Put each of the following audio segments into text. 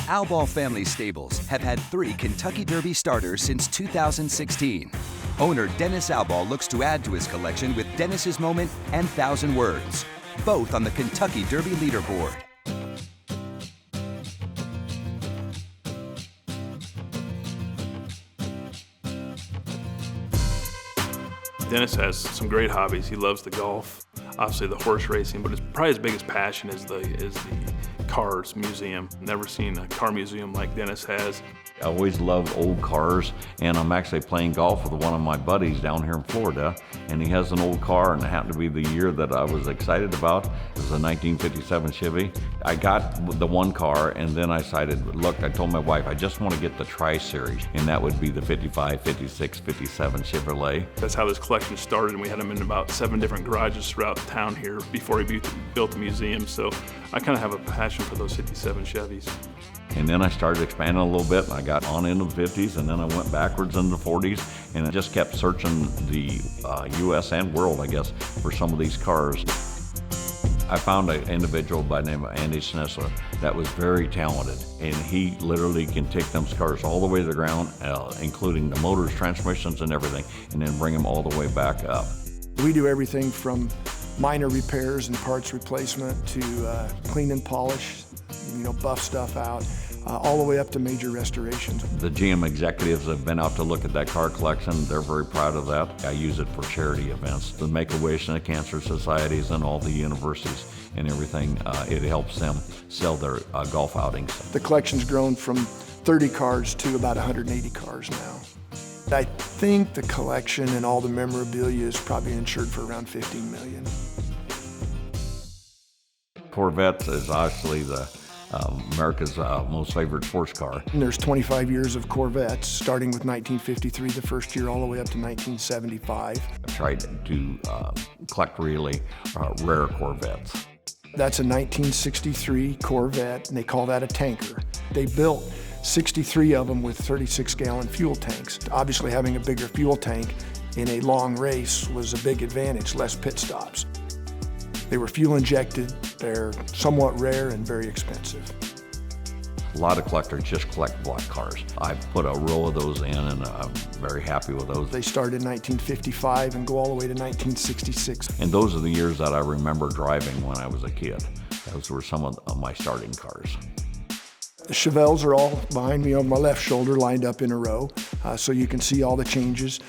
Albaugh Family Stables have had 3 Kentucky Derby starters since 2016. Owner Dennis Albaugh looks to add to his collection with Dennis's Moment and 1,000 Words, both on the Kentucky Derby leaderboard. Dennis has some great hobbies. He loves the golf, obviously the horse racing, but probably his biggest passion is the cars museum. Never seen a car museum like Dennis has. I always loved old cars, and I'm actually playing golf with one of my buddies down here in Florida, and he has an old car, and it happened to be the year that I was excited about. It was a 1957 Chevy. I got the one car, and then I decided, look, I told my wife, I just want to get the Tri-Series, and that would be the 55, 56, 57 Chevrolet. That's how this collection started, and we had them in about 7 different garages throughout town here before he built the museum, so I kind of have a passion for those 57 Chevys. And then I started expanding a little bit, and I got on into the 50s, and then I went backwards into the 40s, and I just kept searching the U.S. and world, I guess, for some of these cars. I found an individual by the name of Andy Schnitzler that was very talented, and he literally can take them cars all the way to the ground, including the motors, transmissions, and everything, and then bring them all the way back up. We do everything from minor repairs and parts replacement to clean and polish, buff stuff out, all the way up to major restorations. The GM executives have been out to look at that car collection. They're very proud of that. I use it for charity events, the Make-A-Wish and the cancer societies and all the universities and everything. It helps them sell their golf outings. The collection's grown from 30 cars to about 180 cars now. I think the collection and all the memorabilia is probably insured for around $15 million. Corvettes is obviously America's most favorite sports car. And there's 25 years of Corvettes, starting with 1953, the first year, all the way up to 1975. I tried to collect really rare Corvettes. That's a 1963 Corvette, and they call that a tanker. They built 63 of them with 36-gallon fuel tanks. Obviously, having a bigger fuel tank in a long race was a big advantage, less pit stops. They were fuel injected, they're somewhat rare and very expensive. A lot of collectors just collect block cars. I put a row of those in, and I'm very happy with those. They started in 1955 and go all the way to 1966. And those are the years that I remember driving when I was a kid. Those were some of my starting cars. The Chevelles are all behind me on my left shoulder, lined up in a row, so you can see all the changes.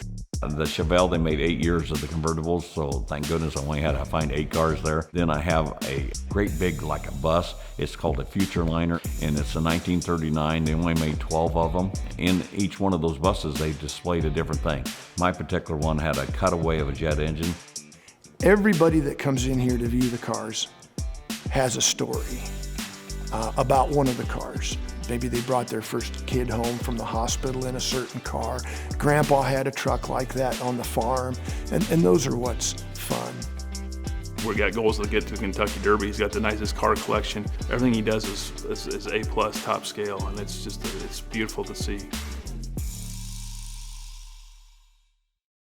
The Chevelle, they made 8 years of the convertibles, so thank goodness I only had to find 8 cars there. Then I have a great big, like a bus. It's called a Future Liner, and it's a 1939. They only made 12 of them. In each one of those buses, they displayed a different thing. My particular one had a cutaway of a jet engine. Everybody that comes in here to view the cars has a story about one of the cars. Maybe they brought their first kid home from the hospital in a certain car. Grandpa had a truck like that on the farm, and those are what's fun. We got goals to get to the Kentucky Derby. He's got the nicest car collection. Everything he does is A+ top scale, and it's beautiful to see.